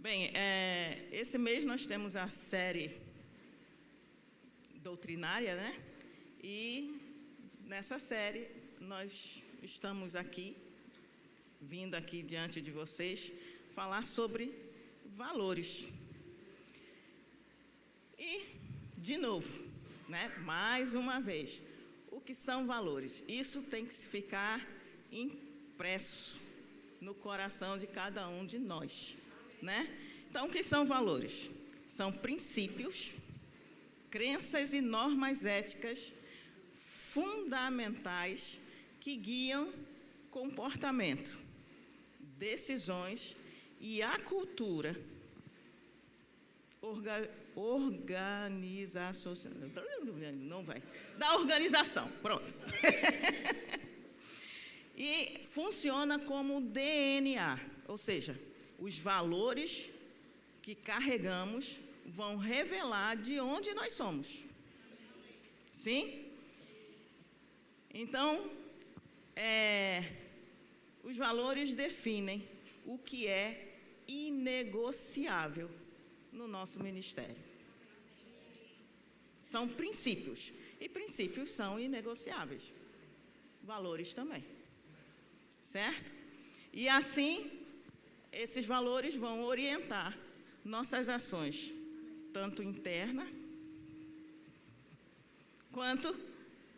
Bem, esse mês nós temos a série doutrinária, né? E nessa série nós estamos aqui, vindo aqui diante de vocês, falar sobre valores. E, de novo, né? Mais uma vez, o que são valores? Isso tem que ficar impresso no coração de cada um de nós, né? Então, o que são valores? São princípios, crenças e normas éticas fundamentais que guiam comportamento, decisões e a cultura da organização, pronto. E funciona como DNA, ou seja, os valores que carregamos vão revelar de onde nós somos. Sim? Então, os valores definem o que é inegociável no nosso ministério. São princípios, e princípios são inegociáveis. Valores também. Certo? E assim, esses valores vão orientar nossas ações, tanto interna quanto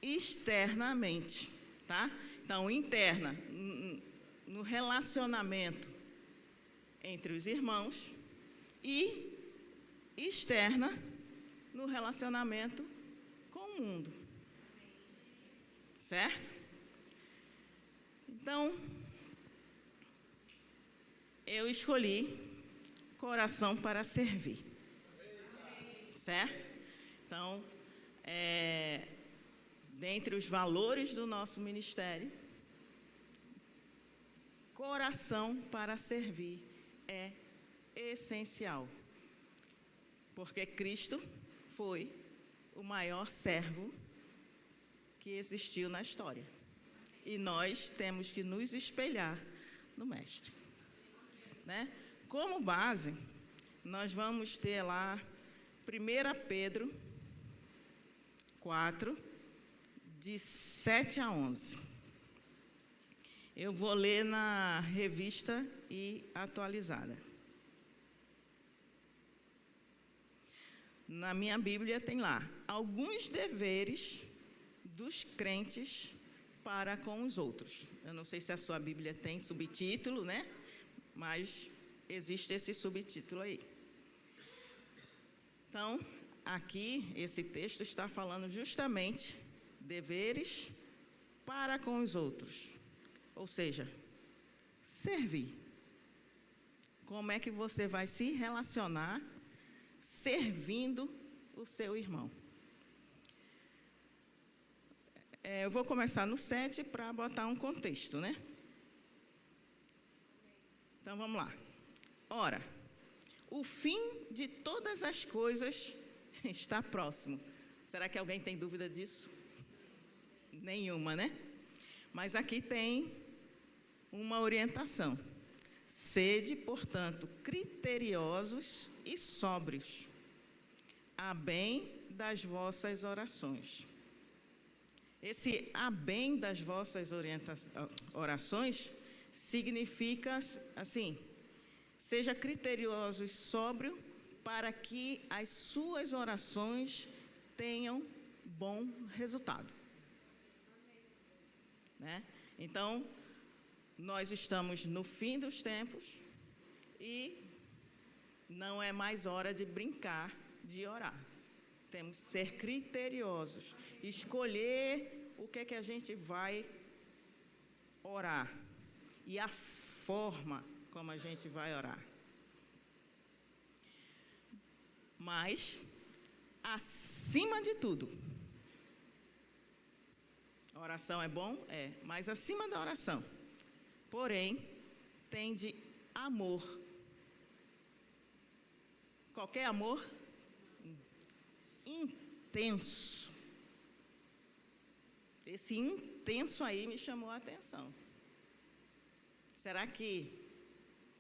externamente, tá? Então, interna, no relacionamento entre os irmãos, e externa, no relacionamento com o mundo. Certo? Então, eu escolhi coração para servir. Certo? Então, dentre os valores do nosso ministério, coração para servir é essencial. Porque Cristo foi o maior servo que existiu na história. E nós temos que nos espelhar no Mestre. Né? Como base, nós vamos ter lá 1 Pedro 4, de 7 a 11. Eu vou ler na revista e atualizada. Na minha Bíblia tem lá, alguns deveres dos crentes para com os outros. Eu não sei se a sua Bíblia tem subtítulo, né? Mas existe esse subtítulo aí. Então, aqui, esse texto está falando justamente deveres para com os outros. Ou seja, servir. Como é que você vai se relacionar servindo o seu irmão? Eu vou começar no 7 para botar um contexto, né? Então, vamos lá. Ora, o fim de todas as coisas está próximo. Será que alguém tem dúvida disso? Nenhuma, né? Mas aqui tem uma orientação. Sede, portanto, criteriosos e sóbrios, a bem das vossas orações. Esse a bem das vossas orações significa assim, seja criterioso e sóbrio para que as suas orações tenham bom resultado. Né? Então, nós estamos no fim dos tempos e não é mais hora de brincar, de orar. Temos que ser criteriosos, escolher o que é que a gente vai orar e a forma como a gente vai orar. Mas, acima de tudo, a oração é bom? É, mas acima da oração, porém, tem de amor. Qualquer amor intenso. Esse intenso aí me chamou a atenção. Será que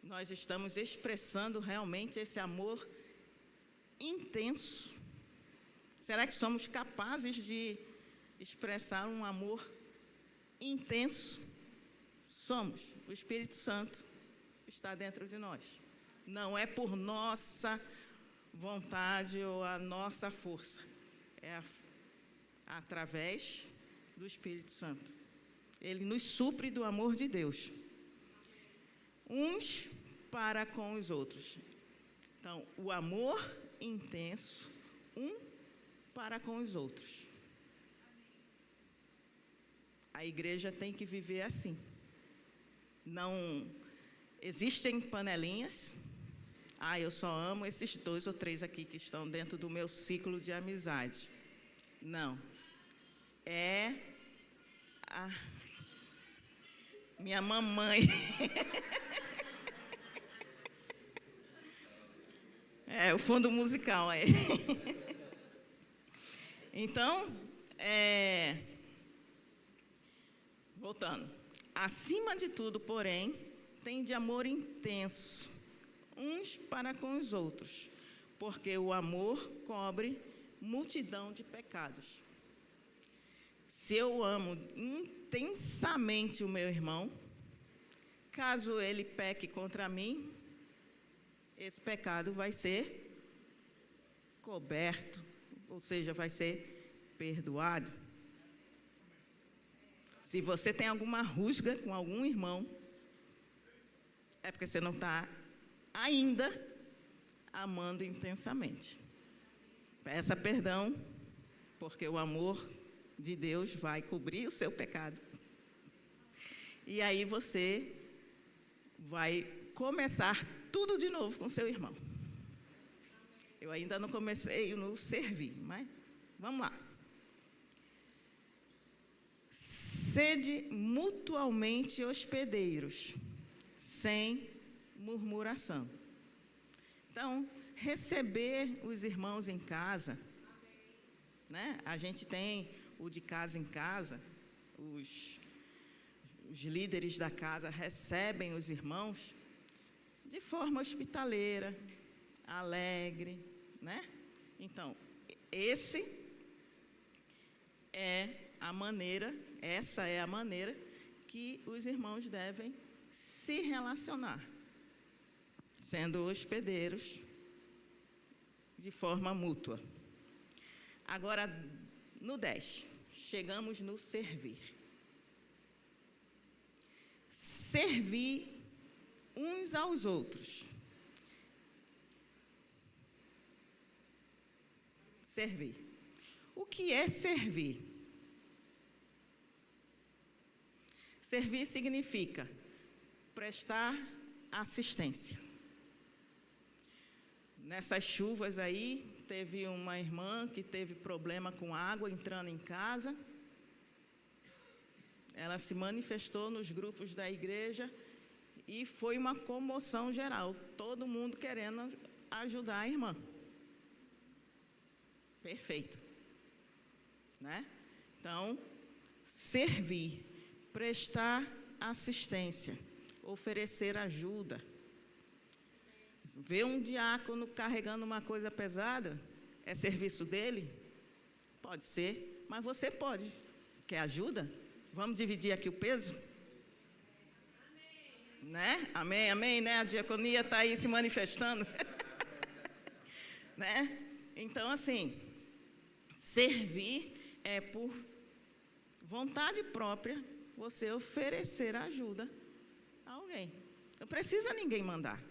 nós estamos expressando realmente esse amor intenso? Será que somos capazes de expressar um amor intenso? Somos. O Espírito Santo está dentro de nós. Não é por nossa vontade ou a nossa força. É através do Espírito Santo. Ele nos supre do amor de Deus. Uns para com os outros. Então, o amor intenso, um para com os outros. A igreja tem que viver assim. Não existem panelinhas. Eu só amo esses 2 ou 3 aqui que estão dentro do meu ciclo de amizade. Não. É a minha mamãe. É o fundo musical aí. Então, voltando. Acima de tudo, porém, tem de amor intenso, uns para com os outros, porque o amor cobre multidão de pecados. Se eu amo intensamente o meu irmão, caso ele peque contra mim, esse pecado vai ser coberto, ou seja, vai ser perdoado. Se você tem alguma rusga com algum irmão, é porque você não está ainda amando intensamente. Peça perdão, porque o amor de Deus vai cobrir o seu pecado. E aí você vai começar tudo de novo com seu irmão. Eu ainda não comecei no servir, mas vamos lá. Sede mutualmente hospedeiros, sem murmuração. Então, receber os irmãos em casa, né? A gente tem o de casa em casa, os líderes da casa recebem os irmãos de forma hospitaleira, alegre, né? Então, essa é a maneira que os irmãos devem se relacionar, sendo hospedeiros de forma mútua. Agora, no 10, chegamos no servir. Servir uns aos outros. Servir. O que é servir? Servir significa prestar assistência. Nessas chuvas aí, teve uma irmã que teve problema com água entrando em casa. Ela se manifestou nos grupos da igreja e foi uma comoção geral. Todo mundo querendo ajudar a irmã. Perfeito. Né? Então, servir, prestar assistência, oferecer ajuda. Ver um diácono carregando uma coisa pesada, é serviço dele? Pode ser, mas você pode. Quer ajuda? Vamos dividir aqui o peso? Amém. Né? Amém, amém, né? A diaconia está aí se manifestando. Né? Então, assim, servir é por vontade própria você oferecer ajuda a alguém. Não precisa ninguém mandar.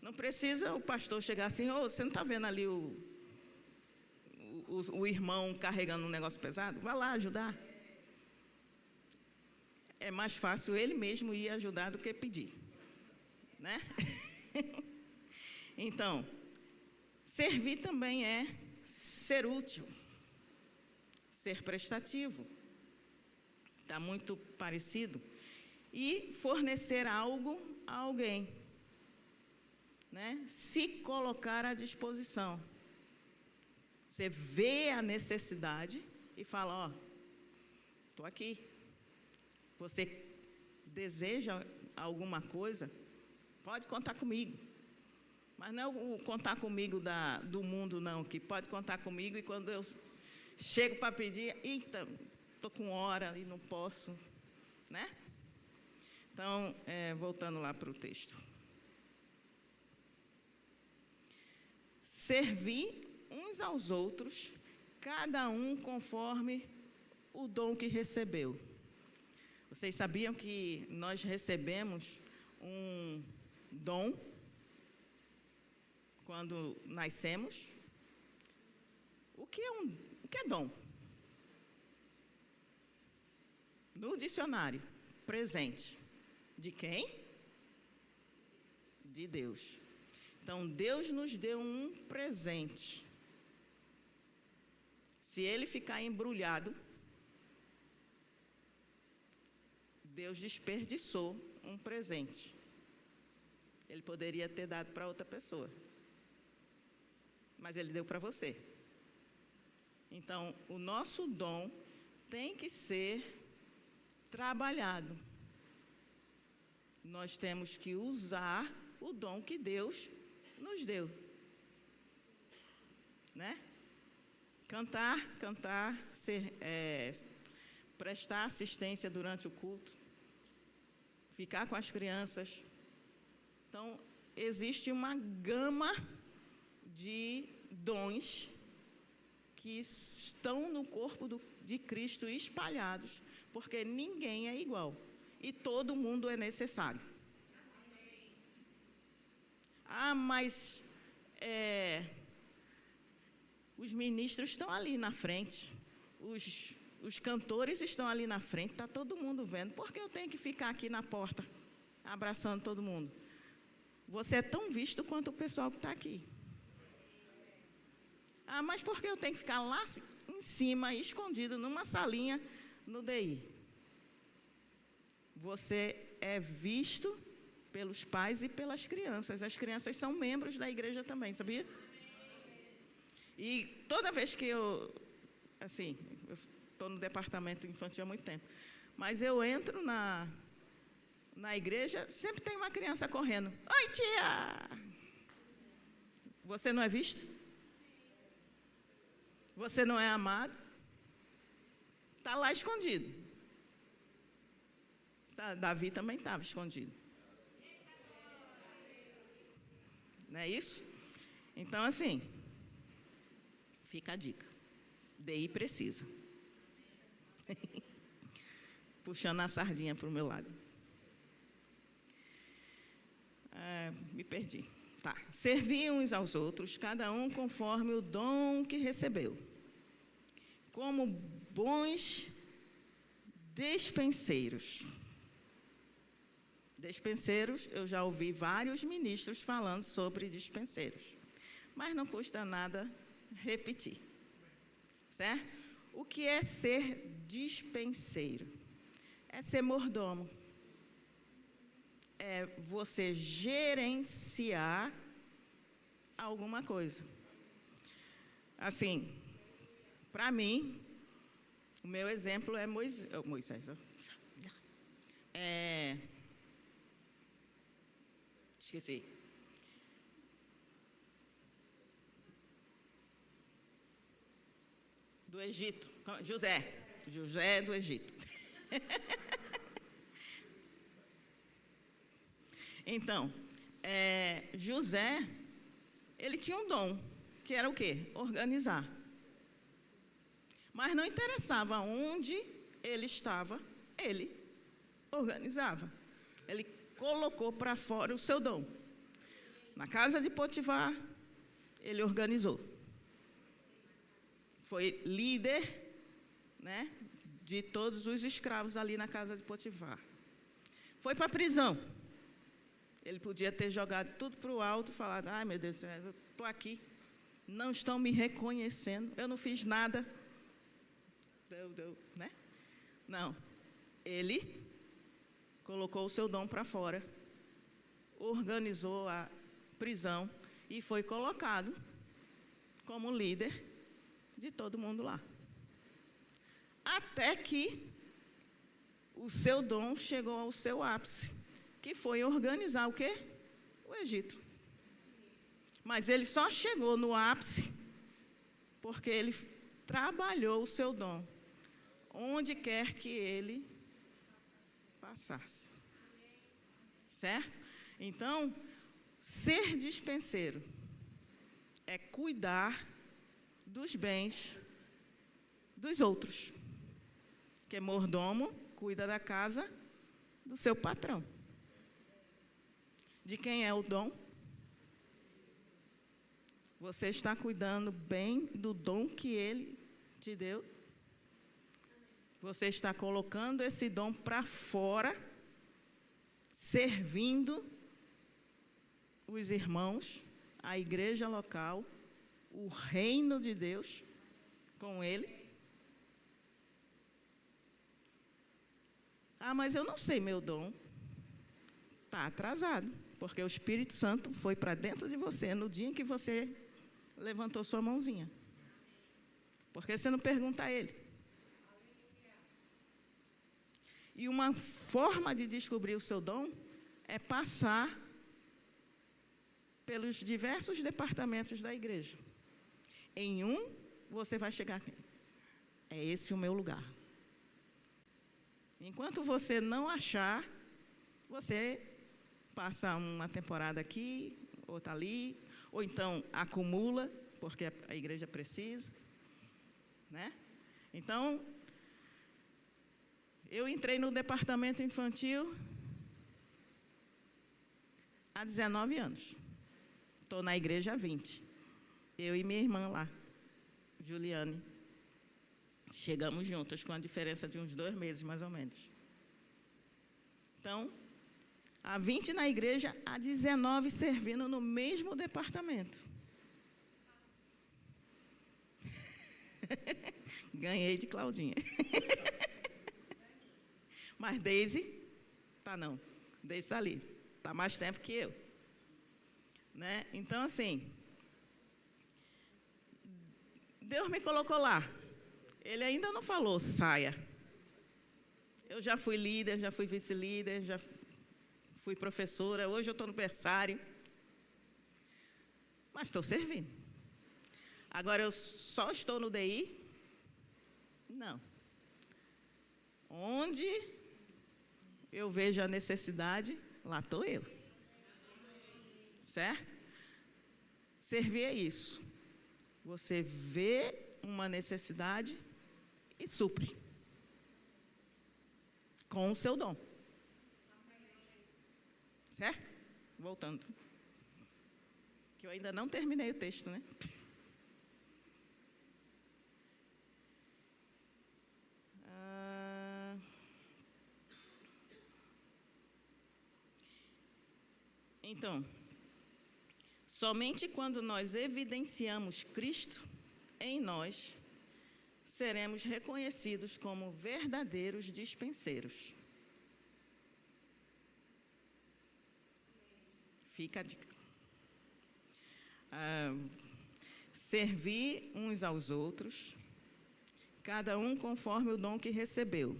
Não precisa o pastor chegar assim, você não está vendo ali o irmão carregando um negócio pesado? Vai lá ajudar. É mais fácil ele mesmo ir ajudar do que pedir. Né? Então, servir também é ser útil, ser prestativo. Está muito parecido. E fornecer algo a alguém. Né? Se colocar à disposição. Você vê a necessidade e fala, estou aqui. Você deseja alguma coisa? Pode contar comigo. Mas não é o contar comigo do mundo, não, que pode contar comigo e quando eu chego para pedir, eita, estou com hora e não posso, né? Então, voltando lá para o texto. Servir uns aos outros, cada um conforme o dom que recebeu. Vocês sabiam que nós recebemos um dom quando nascemos? O que é dom? No dicionário, presente. De quem? De Deus. Então, Deus nos deu um presente. Se ele ficar embrulhado, Deus desperdiçou um presente. Ele poderia ter dado para outra pessoa, mas ele deu para você. Então, o nosso dom tem que ser trabalhado. Nós temos que usar o dom que Deus nos deu, né? Cantar, prestar assistência durante o culto, ficar com as crianças. Então, existe uma gama de dons que estão no corpo de Cristo espalhados, porque ninguém é igual e todo mundo é necessário. Ah, mas os ministros estão ali na frente, os cantores estão ali na frente, está todo mundo vendo. Por que eu tenho que ficar aqui na porta, abraçando todo mundo? Você é tão visto quanto o pessoal que está aqui. Ah, mas por que eu tenho que ficar lá em cima, escondido, numa salinha, no DI? Você é visto pelos pais e pelas crianças. As crianças são membros da igreja também, sabia? E toda vez que eu estou no departamento infantil há muito tempo, mas eu entro na igreja, sempre tem uma criança correndo. Oi, tia! Você não é visto? Você não é amado? Está lá escondido. Davi também estava escondido. Não é isso? Então, assim, fica a dica. DI precisa. Puxando a sardinha para o meu lado. Me perdi. Tá. Servir uns aos outros, cada um conforme o dom que recebeu. Como bons despenseiros. Despenseiros, eu já ouvi vários ministros falando sobre dispenseiros. Mas não custa nada repetir. Certo? O que é ser dispenseiro? É ser mordomo. É você gerenciar alguma coisa. Assim, para mim, o meu exemplo é Moisés. Esqueci. Do Egito. José do Egito. Então, José, ele tinha um dom, que era o quê? Organizar. Mas não interessava onde ele estava, ele organizava. Ele colocou para fora o seu dom. Na casa de Potifar, ele organizou. Foi líder, né, de todos os escravos ali na casa de Potifar. Foi para a prisão. Ele podia ter jogado tudo para o alto e falado, ai meu Deus, eu estou aqui, não estão me reconhecendo, eu não fiz nada. Né? Não, ele colocou o seu dom para fora, organizou a prisão e foi colocado como líder de todo mundo lá. Até que o seu dom chegou ao seu ápice, que foi organizar o quê? o Egito. Mas ele só chegou no ápice porque ele trabalhou o seu dom, onde quer que ele passasse. Certo? Então, ser dispenseiro é cuidar dos bens dos outros. Que mordomo cuida da casa do seu patrão. De quem é o dom? Você está cuidando bem do dom que ele te deu? Você está colocando esse dom para fora, servindo os irmãos, a igreja local, o reino de Deus com ele? Ah, mas eu não sei meu dom. Está atrasado, porque o Espírito Santo foi para dentro de você no dia em que você levantou sua mãozinha. Por que você não pergunta a ele? E uma forma de descobrir o seu dom é passar pelos diversos departamentos da igreja. Em um, você vai chegar aqui. É esse o meu lugar. Enquanto você não achar, você passa uma temporada aqui, outra ali, ou então acumula, porque a igreja precisa, né? Então, eu entrei no departamento infantil há 19 anos. Estou na igreja há 20. Eu e minha irmã lá, Juliane. Chegamos juntas, com a diferença de uns 2 meses, mais ou menos. Então, há 20 na igreja, há 19 servindo no mesmo departamento. Ganhei de Claudinha. Mas Deise, tá não. Deise está ali. Está mais tempo que eu. Né? Então, assim, Deus me colocou lá. Ele ainda não falou, saia. Eu já fui líder, já fui vice-líder, já fui professora, hoje eu estou no berçário. Mas estou servindo. Agora, eu só estou no DI? Não. Onde eu vejo a necessidade, lá estou eu. Certo? Servir é isso. Você vê uma necessidade e supre. Com o seu dom. Certo? Voltando. Que eu ainda não terminei o texto, né? Então, somente quando nós evidenciamos Cristo em nós, seremos reconhecidos como verdadeiros dispenseiros. Fica a dica. Servir uns aos outros, cada um conforme o dom que recebeu,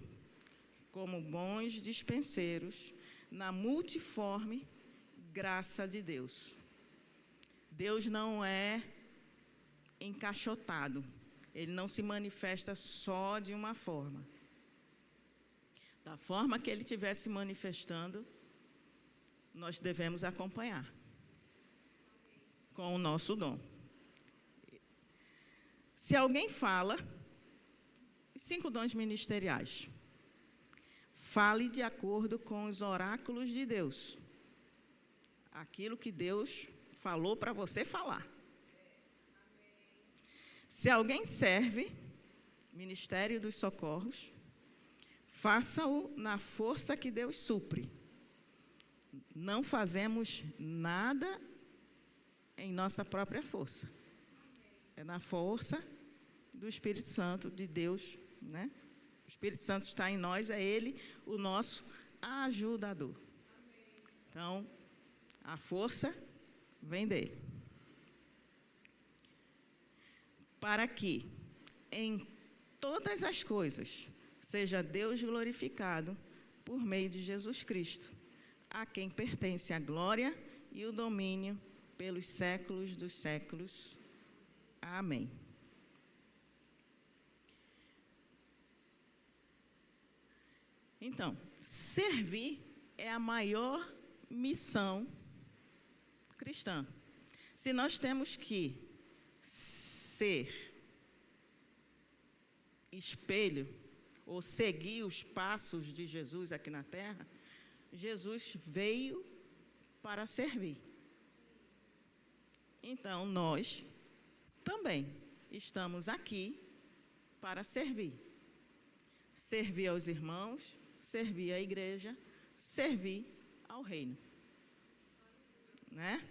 como bons dispenseiros, na multiforme graça de Deus. Deus não é encaixotado. Ele não se manifesta só de uma forma. Da forma que ele estiver se manifestando, nós devemos acompanhar com o nosso dom. Se alguém fala, 5 dons ministeriais, fale de acordo com os oráculos de Deus. Aquilo que Deus falou para você falar. Se alguém serve, Ministério dos Socorros, faça-o na força que Deus supre. Não fazemos nada em nossa própria força. É na força do Espírito Santo de Deus, né? O Espírito Santo está em nós, é Ele o nosso ajudador. Então, a força vem dele. Para que, em todas as coisas, seja Deus glorificado por meio de Jesus Cristo, a quem pertence a glória e o domínio pelos séculos dos séculos. Amém. Então, servir é a maior missão cristã. Se nós temos que ser espelho ou seguir os passos de Jesus aqui na terra, Jesus veio para servir. Então, nós também estamos aqui para servir. Servir aos irmãos, servir à igreja, servir ao reino. Né?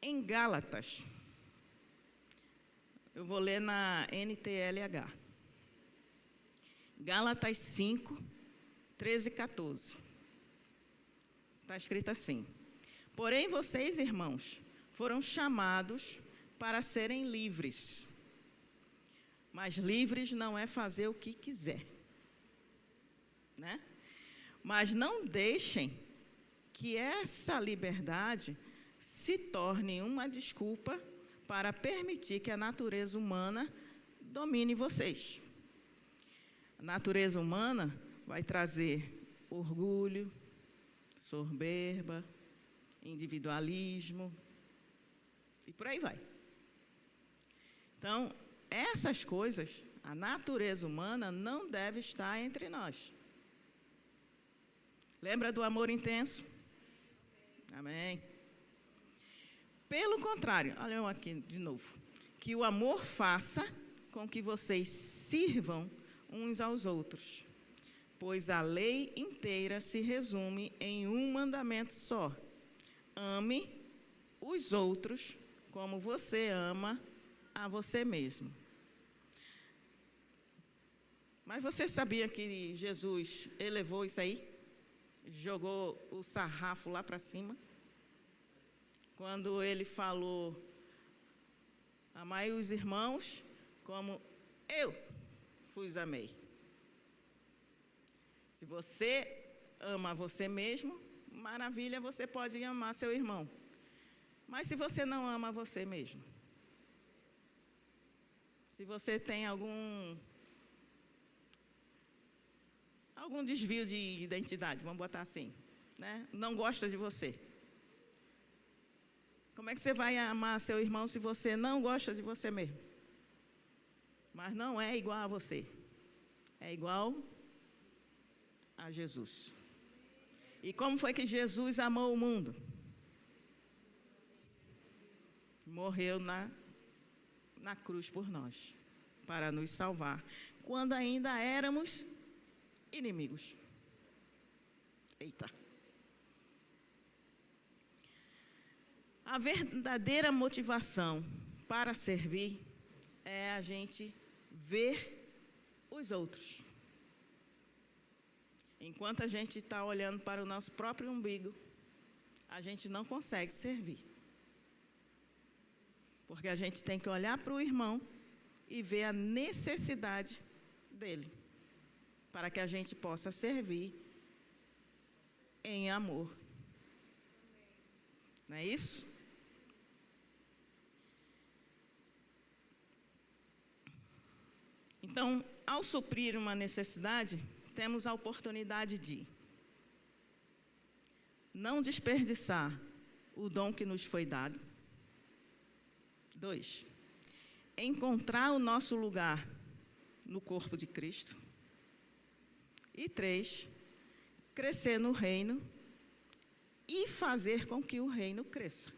Em Gálatas, eu vou ler na NTLH. Gálatas 5, 13 e 14. Está escrito assim: porém vocês, irmãos, foram chamados para serem livres. Mas livres não é fazer o que quiser. Né? Mas não deixem que essa liberdade se torne uma desculpa para permitir que a natureza humana domine vocês. A natureza humana vai trazer orgulho, soberba, individualismo e por aí vai. Então, essas coisas, a natureza humana não deve estar entre nós. Lembra do amor intenso? Amém. Pelo contrário, olha eu aqui de novo. Que o amor faça com que vocês sirvam uns aos outros, pois a lei inteira se resume em um mandamento só: ame os outros como você ama a você mesmo. Mas você sabia que Jesus elevou isso aí? Jogou o sarrafo lá para cima? Quando ele falou: amai os irmãos como eu vos amei. Se você ama você mesmo, maravilha, você pode amar seu irmão. Mas se você não ama você mesmo, se você tem algum desvio de identidade, vamos botar assim, né? Não gosta de você. Como é que você vai amar seu irmão se você não gosta de você mesmo? Mas não é igual a você. É igual a Jesus. E como foi que Jesus amou o mundo? Morreu na cruz por nós, para nos salvar, quando ainda éramos inimigos. Eita. A verdadeira motivação para servir é a gente ver os outros. Enquanto a gente está olhando para o nosso próprio umbigo, a gente não consegue servir. Porque a gente tem que olhar para o irmão e ver a necessidade dele, para que a gente possa servir em amor. Não é isso? Então, ao suprir uma necessidade, temos a oportunidade de não desperdiçar o dom que nos foi dado. 2, encontrar o nosso lugar no corpo de Cristo. E 3, crescer no reino e fazer com que o reino cresça.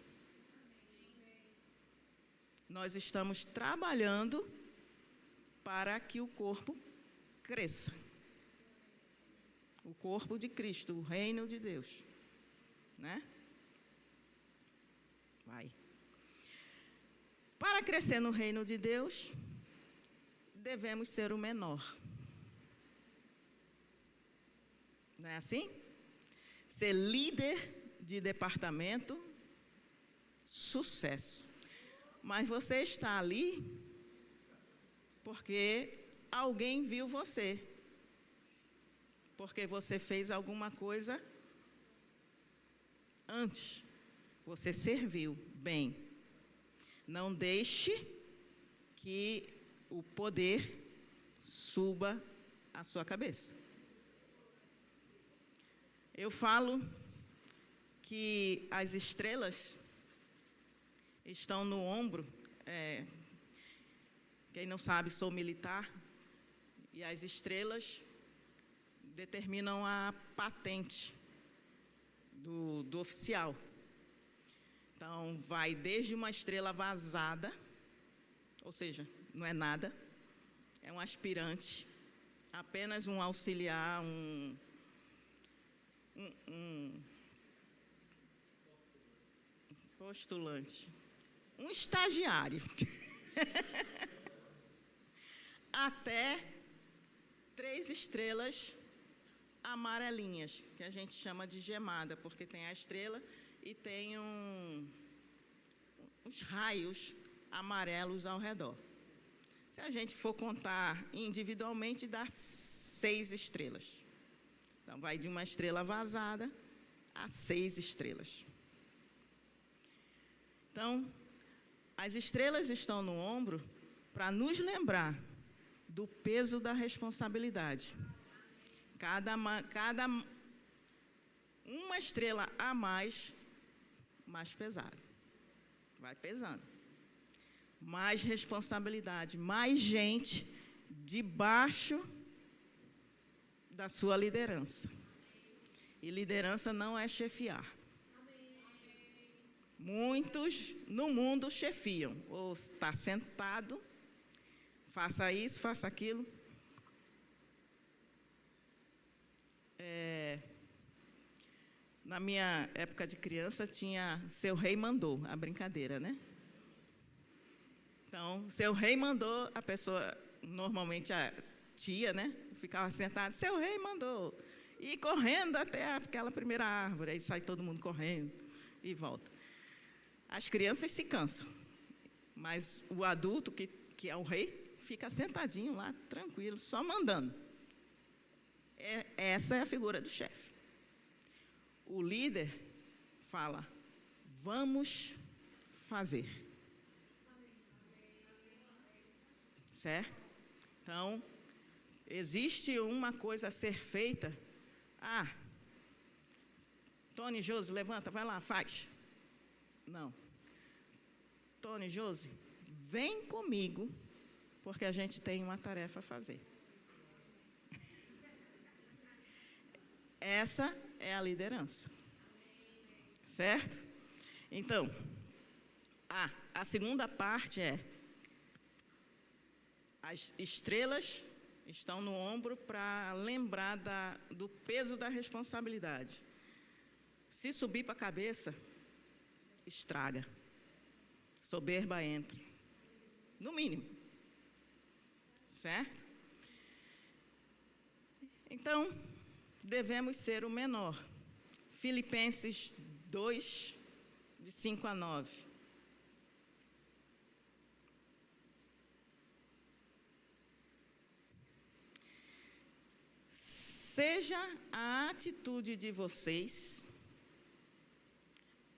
Nós estamos trabalhando para que o corpo cresça. O corpo de Cristo, o reino de Deus. Né? Vai. Para crescer no reino de Deus, devemos ser o menor. Não é assim? Ser líder de departamento, sucesso. Mas você está ali porque alguém viu você. porque você fez alguma coisa antes. Você serviu bem. Não deixe que o poder suba a sua cabeça. Eu falo que as estrelas estão no ombro. Quem não sabe, sou militar, e as estrelas determinam a patente do oficial. Então, vai desde uma estrela vazada, ou seja, não é nada, é um aspirante, apenas um auxiliar, um postulante, um estagiário, até 3 estrelas amarelinhas, que a gente chama de gemada, porque tem a estrela e tem uns raios amarelos ao redor. Se a gente for contar individualmente, dá 6 estrelas. Então, vai de uma estrela vazada a 6 estrelas. Então, as estrelas estão no ombro para nos lembrar do peso da responsabilidade. Uma estrela a mais pesado. Vai pesando. Mais responsabilidade, mais gente debaixo da sua liderança. E liderança não é chefiar. Muitos no mundo chefiam. Ou está sentado, faça isso, faça aquilo. Na minha época de criança, tinha Seu Rei Mandou, a brincadeira, né? Então, Seu Rei mandou, a pessoa, normalmente a tia, né? Ficava sentada, Seu Rei mandou. E correndo até aquela primeira árvore, aí sai todo mundo correndo e volta. As crianças se cansam, mas o adulto, que é o rei, fica sentadinho lá, tranquilo, só mandando. Essa é a figura do chefe. O líder fala, vamos fazer. Certo? Então, existe uma coisa a ser feita. Tony, Josi, levanta, vai lá, faz. Não. Tony, Josi, vem comigo, porque a gente tem uma tarefa a fazer. Essa é a liderança. Certo? Então, a segunda parte é: as estrelas estão no ombro para lembrar do peso da responsabilidade. Se subir para a cabeça, estraga. Soberba entra. No mínimo. Certo? Então, devemos ser o menor. Filipenses 2, de 5 a 9. Seja a atitude de vocês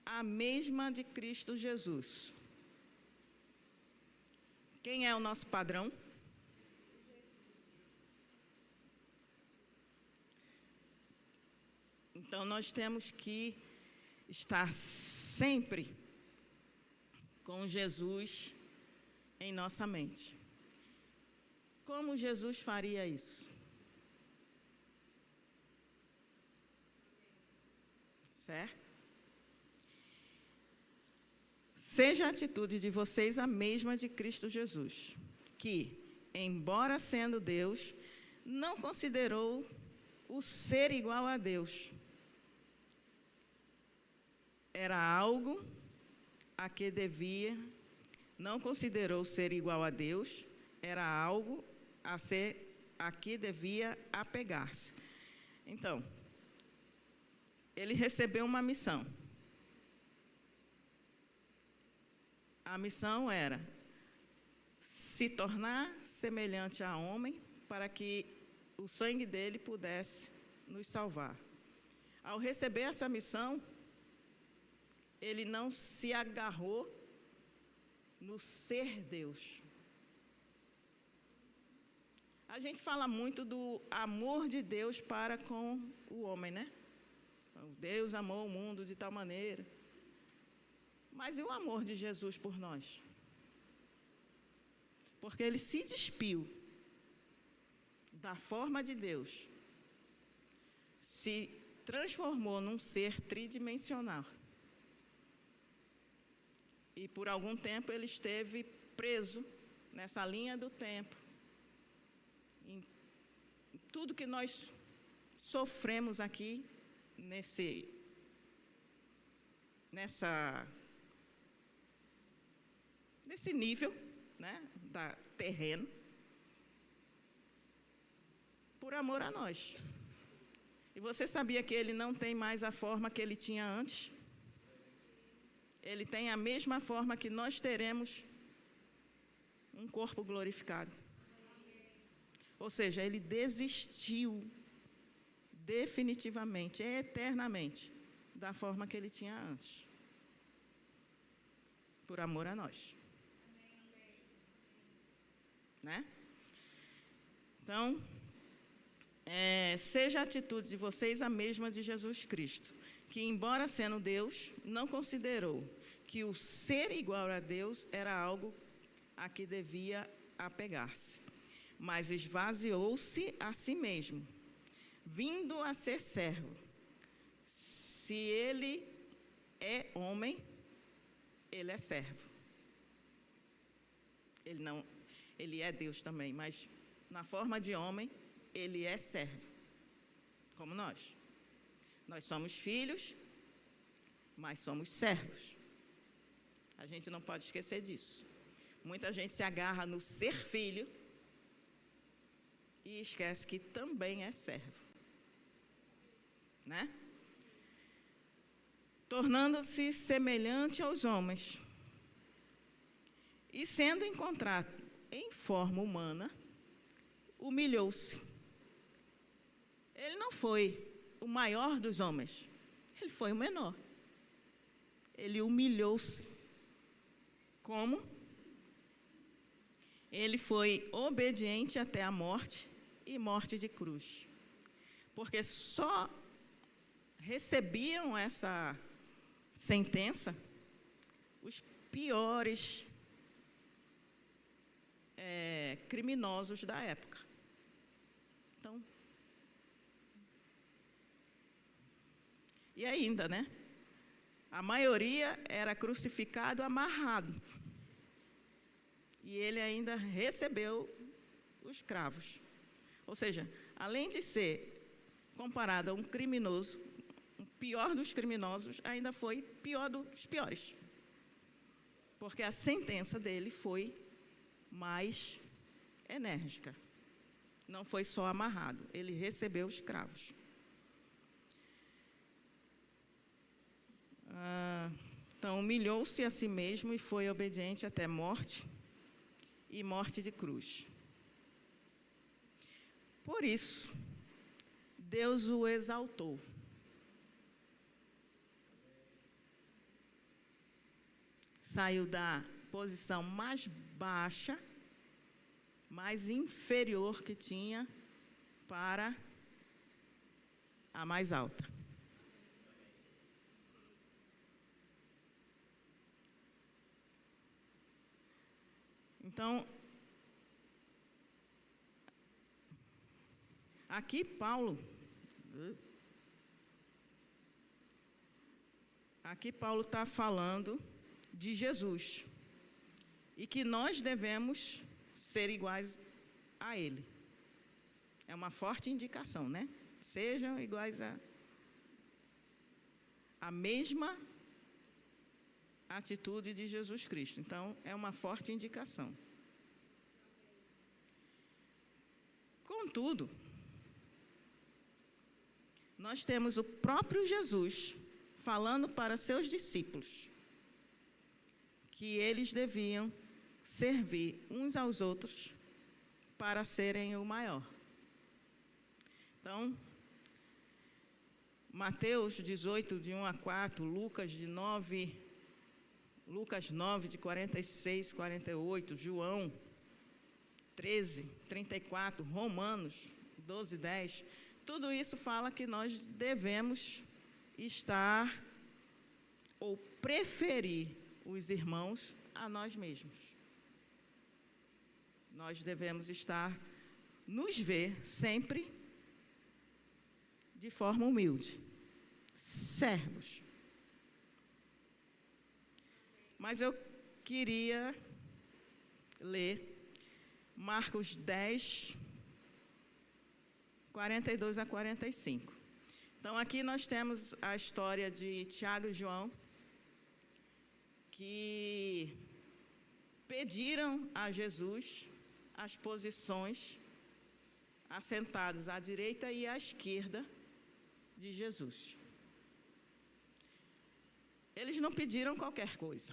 a mesma de Cristo Jesus. Quem é o nosso padrão? Então, nós temos que estar sempre com Jesus em nossa mente. Como Jesus faria isso? Certo? Seja a atitude de vocês a mesma de Cristo Jesus, que, embora sendo Deus, não considerou o ser igual a Deus. Era algo a que devia, não considerou ser igual a Deus, era algo a que devia apegar-se. Então, ele recebeu uma missão. A missão era se tornar semelhante a homem para que o sangue dele pudesse nos salvar. Ao receber essa missão, ele não se agarrou no ser Deus. A gente fala muito do amor de Deus para com o homem, né? Deus amou o mundo de tal maneira. Mas e o amor de Jesus por nós? Porque ele se despiu da forma de Deus, se transformou num ser tridimensional. E por algum tempo ele esteve preso nessa linha do tempo. Em tudo que nós sofremos aqui nesse nível, né, terreno, por amor a nós. E você sabia que ele não tem mais a forma que ele tinha antes? Ele tem a mesma forma que nós teremos um corpo glorificado. Ou seja, ele desistiu definitivamente, eternamente, da forma que ele tinha antes. Por amor a nós. Né? Então, seja a atitude de vocês a mesma de Jesus Cristo, que, embora sendo Deus, não considerou que o ser igual a Deus era algo a que devia apegar-se, mas esvaziou-se a si mesmo, vindo a ser servo. Se ele é homem, ele é servo. Ele é Deus também, mas na forma de homem, ele é servo, como nós. Nós somos filhos, mas somos servos. A gente não pode esquecer disso. Muita gente se agarra no ser filho e esquece que também é servo. Né? Tornando-se semelhante aos homens. E sendo encontrado em forma humana, humilhou-se. Ele não foi o maior dos homens, ele foi o menor. Ele humilhou-se. Como? Ele foi obediente até a morte e morte de cruz. Porque só recebiam essa sentença os piores criminosos da época. Então, e ainda, né? A maioria era crucificado amarrado. E ele ainda recebeu os cravos. Ou seja, além de ser comparado a um criminoso, o pior dos criminosos, ainda foi pior dos piores. Porque a sentença dele foi mais enérgica. Não foi só amarrado, ele recebeu os cravos. Então, humilhou-se a si mesmo e foi obediente até morte e morte de cruz. Por isso, Deus o exaltou. Saiu da posição mais baixa, mais inferior que tinha, para a mais alta. Então, aqui Paulo está falando de Jesus e que nós devemos ser iguais a Ele. É uma forte indicação, né? Sejam iguais a mesma atitude de Jesus Cristo. Então, é uma forte indicação. Contudo, nós temos o próprio Jesus falando para seus discípulos que eles deviam servir uns aos outros para serem o maior. Então, Mateus 18, de 1 a 4, Lucas 9, de 46, 48, João 13, 34, Romanos 12, 10. Tudo isso fala que nós devemos estar ou preferir os irmãos a nós mesmos. Nós devemos nos ver sempre de forma humilde, servos. Mas eu queria ler Marcos 10, 42 a 45. Então, aqui nós temos a história de Tiago e João, que pediram a Jesus as posições assentados à direita e à esquerda de Jesus. Eles não pediram qualquer coisa.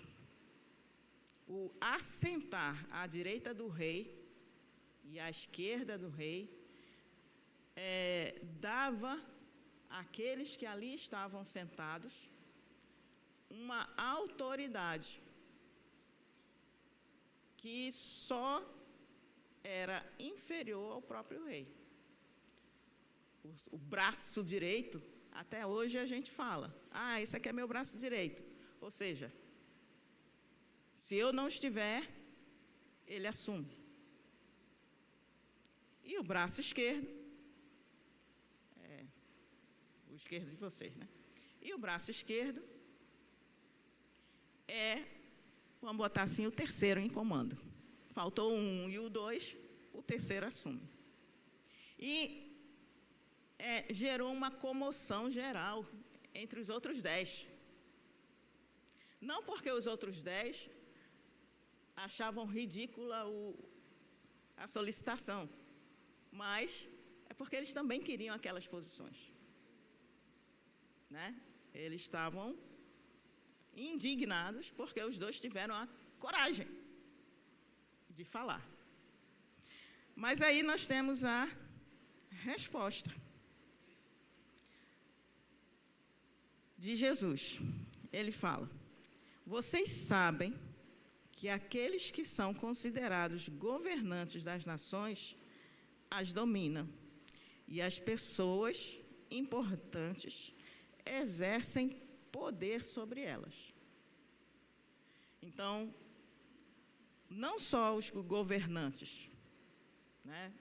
O assentar à direita do rei e à esquerda do rei dava àqueles que ali estavam sentados uma autoridade que só era inferior ao próprio rei. O braço direito, até hoje a gente fala, esse aqui é meu braço direito. Ou seja, se eu não estiver, ele assume. E o braço esquerdo, o esquerdo de vocês, né? E o braço esquerdo vamos botar assim, o terceiro em comando. Faltou um e o 2, o terceiro assume. E gerou uma comoção geral entre os outros 10. Não porque os outros 10 achavam ridícula a solicitação, mas é porque eles também queriam aquelas posições. Né? Eles estavam indignados porque os dois tiveram a coragem de falar. Mas aí nós temos a resposta de Jesus. Ele fala: vocês sabem que aqueles que são considerados governantes das nações as dominam, e as pessoas importantes exercem poder sobre elas. Então, não só os governantes, né?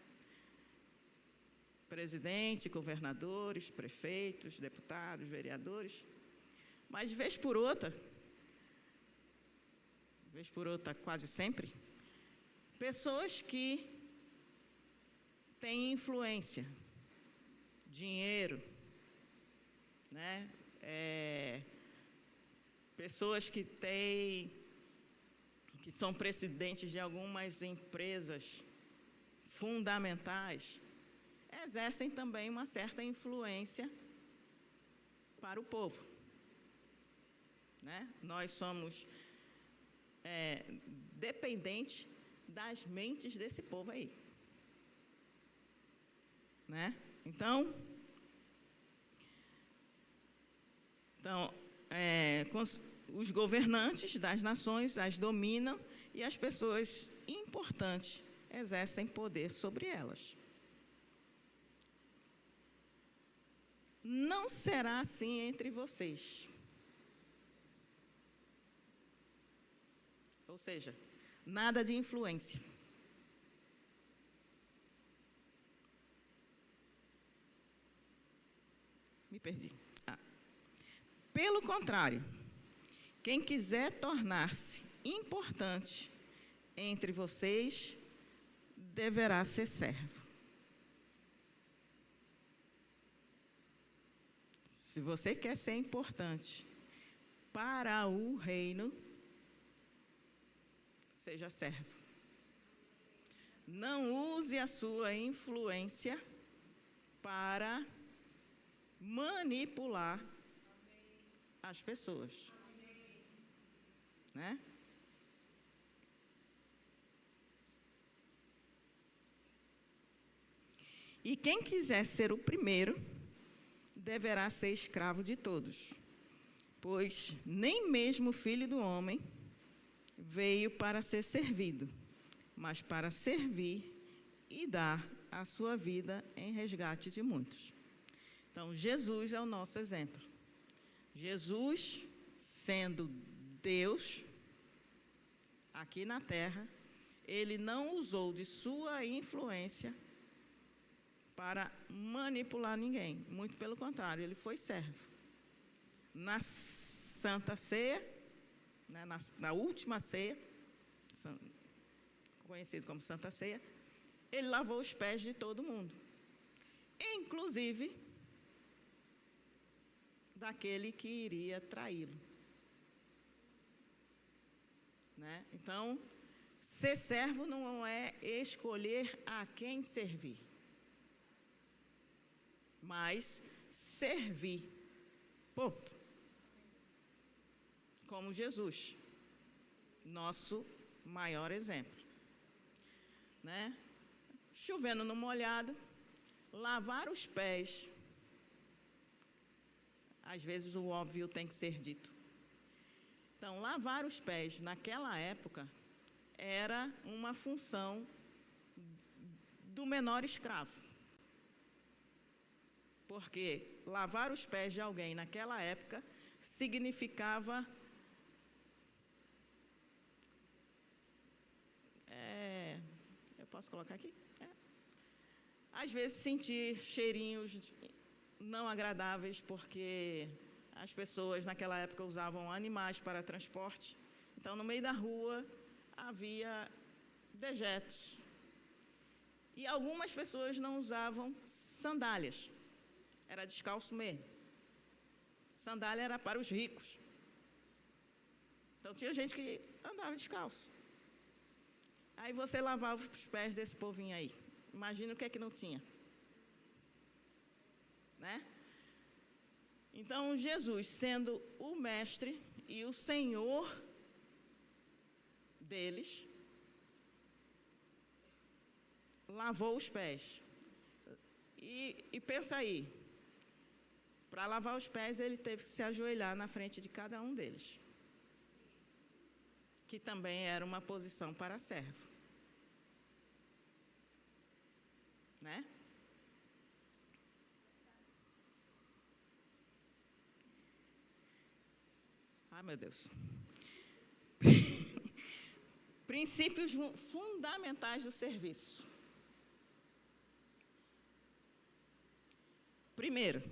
Presidente, governadores, prefeitos, deputados, vereadores, mas de vez por outra, quase sempre, pessoas que têm influência, dinheiro, né? Pessoas que são presidentes de algumas empresas fundamentais, exercem também uma certa influência para o povo. Né? Nós somos dependentes das mentes desse povo aí. Né? Então, os governantes das nações as dominam e as pessoas importantes exercem poder sobre elas. Não será assim entre vocês. Ou seja, nada de influência. Me perdi. Pelo contrário, quem quiser tornar-se importante entre vocês, deverá ser servo. Se você quer ser importante para o reino, seja servo. Não use a sua influência para manipular as pessoas. Né? E quem quiser ser o primeiro, deverá ser escravo de todos, pois nem mesmo o Filho do Homem veio para ser servido, mas para servir e dar a sua vida em resgate de muitos. Então, Jesus é o nosso exemplo. Jesus, sendo Deus, aqui na terra, ele não usou de sua influência para manipular ninguém. Muito pelo contrário, ele foi servo. Na Santa Ceia, né, na última ceia, conhecido como Santa Ceia, ele lavou os pés de todo mundo, inclusive daquele que iria traí-lo. Né? Então, ser servo não é escolher a quem servir, mas servir. Ponto. Como Jesus, nosso maior exemplo. Né? Chovendo no molhado, lavar os pés. Às vezes o óbvio tem que ser dito. Então, lavar os pés naquela época era uma função do menor escravo. Porque lavar os pés de alguém naquela época significava eu posso colocar aqui? Às vezes sentir cheirinhos não agradáveis, porque as pessoas naquela época usavam animais para transporte. Então, no meio da rua havia dejetos. E algumas pessoas não usavam sandálias. Era descalço mesmo. Sandália era para os ricos. Então, tinha gente que andava descalço. Aí você lavava os pés desse povinho aí. Imagina o que é que não tinha. Né? Então, Jesus, sendo o mestre e o Senhor deles, lavou os pés. E pensa aí, para lavar os pés, ele teve que se ajoelhar na frente de cada um deles, que também era uma posição para servo. Né? Ah, meu Deus. Princípios fundamentais do serviço. Primeiro,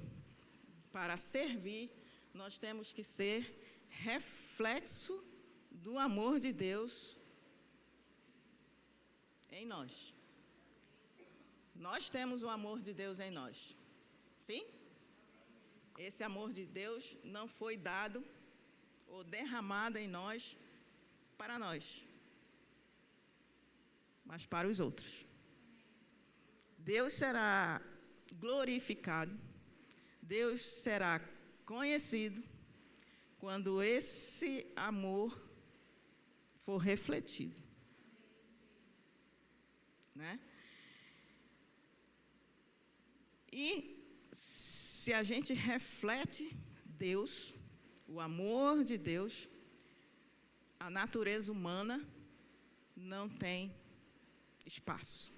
para servir, nós temos que ser reflexo do amor de Deus em nós. Nós temos o amor de Deus em nós. Sim? Esse amor de Deus não foi dado ou derramado em nós para nós, mas para os outros. Deus será glorificado, Deus será conhecido quando esse amor for refletido. Né? E se a gente reflete Deus, o amor de Deus, a natureza humana não tem espaço.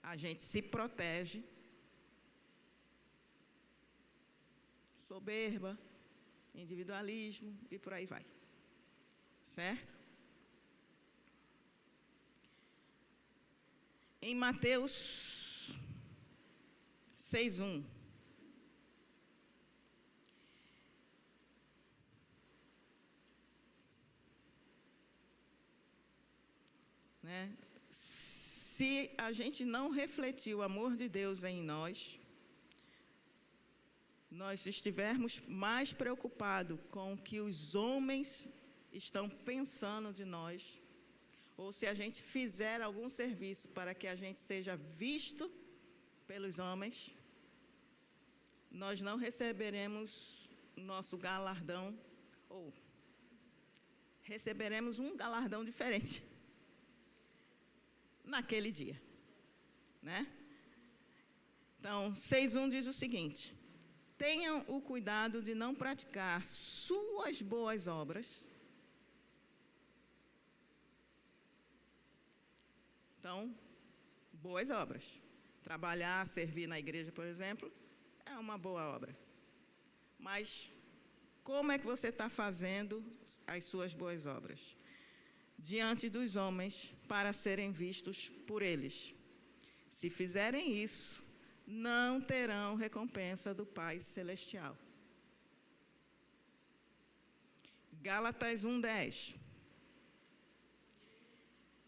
A gente se protege, soberba, individualismo e por aí vai. Certo? Em Mateus 6:1. Né? Se a gente não refletir o amor de Deus em nós, nós estivermos mais preocupados com o que os homens estão pensando de nós, ou se a gente fizer algum serviço para que a gente seja visto pelos homens, nós não receberemos nosso galardão, ou receberemos um galardão diferente naquele dia, né? Então, 6:1 diz o seguinte: tenham o cuidado de não praticar suas boas obras. Então, boas obras. Trabalhar, servir na igreja, por exemplo, é uma boa obra. Mas como é que você está fazendo as suas boas obras? Diante dos homens, para serem vistos por eles. Se fizerem isso, não terão recompensa do Pai Celestial. Gálatas 1:10.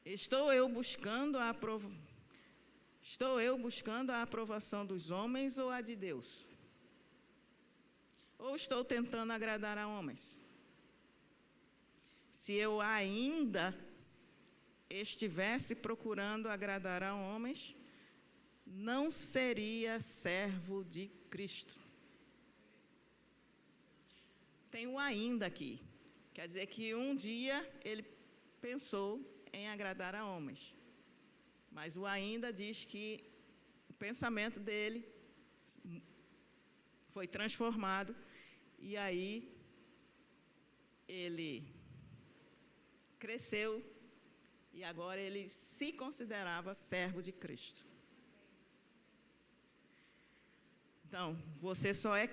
Estou eu buscando a aprovação dos homens ou a de Deus? Ou estou tentando agradar a homens? Se eu ainda estivesse procurando agradar a homens, não seria servo de Cristo. Tem o ainda aqui. Quer dizer que um dia ele pensou em agradar a homens. Mas o ainda diz que o pensamento dele foi transformado e aí ele cresceu e agora ele se considerava servo de Cristo. Então, você só é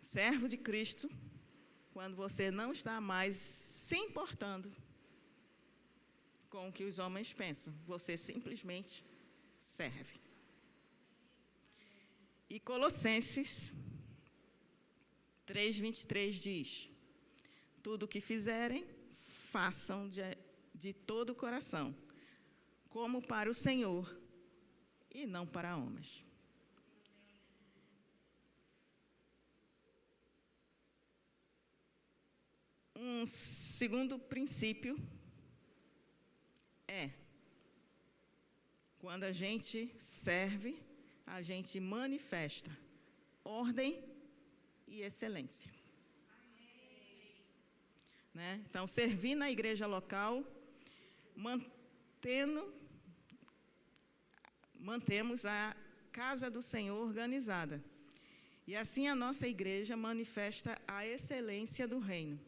servo de Cristo quando você não está mais se importando com o que os homens pensam. Você simplesmente serve. E Colossenses 3:23 diz: tudo o que fizerem, façam de todo o coração, como para o Senhor e não para homens. Um segundo princípio é: quando a gente serve, a gente manifesta ordem e excelência. Né? Então, servir na igreja local, mantemos a casa do Senhor organizada. E assim a nossa igreja manifesta a excelência do reino,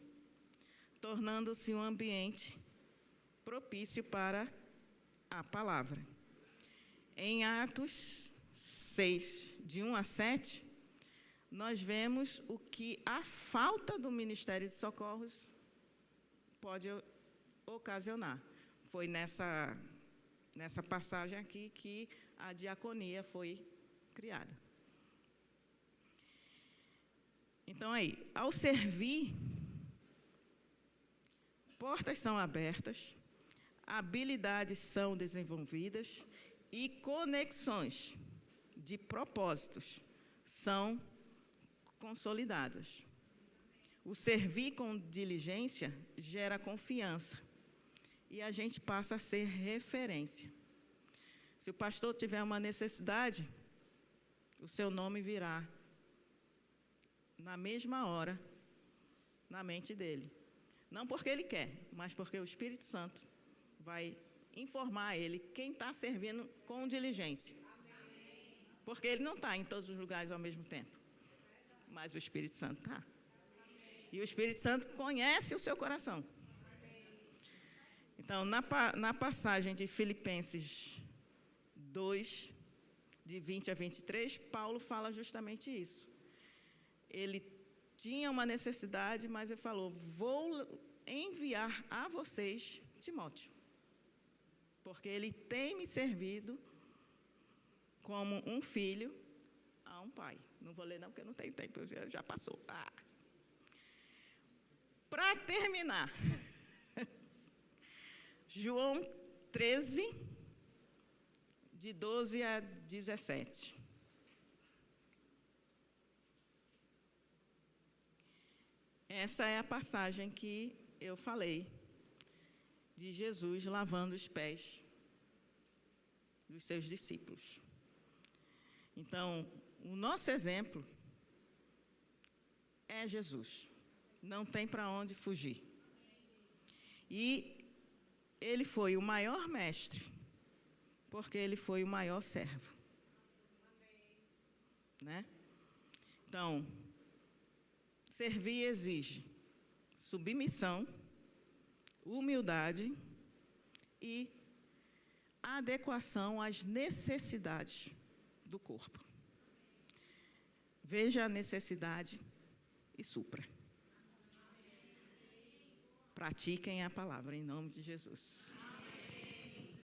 tornando-se um ambiente propício para a palavra. Em Atos 6, de 1 a 7, nós vemos o que a falta do Ministério de Socorros pode ocasionar. Foi nessa passagem aqui que a diaconia foi criada. Então, aí, ao servir, portas são abertas, habilidades são desenvolvidas e conexões de propósitos são consolidadas. O servir com diligência gera confiança e a gente passa a ser referência. Se o pastor tiver uma necessidade, o seu nome virá na mesma hora na mente dele. Não porque ele quer, mas porque o Espírito Santo vai informar ele quem está servindo com diligência. Porque ele não está em todos os lugares ao mesmo tempo, mas o Espírito Santo está. E o Espírito Santo conhece o seu coração. Então, na passagem de Filipenses 2, de 20 a 23, Paulo fala justamente isso. Ele tinha uma necessidade, mas ele falou: vou enviar a vocês Timóteo, porque ele tem me servido como um filho a um pai. Não vou ler não, porque não tenho tempo, já passou. Para terminar, João 13, de 12 a 17. Essa é a passagem que eu falei, de Jesus lavando os pés dos seus discípulos. Então, o nosso exemplo é Jesus. Não tem para onde fugir. E ele foi o maior mestre, porque ele foi o maior servo. né? Então, servir exige submissão, humildade e adequação às necessidades do corpo. Veja a necessidade e supra. Pratiquem a palavra, em nome de Jesus.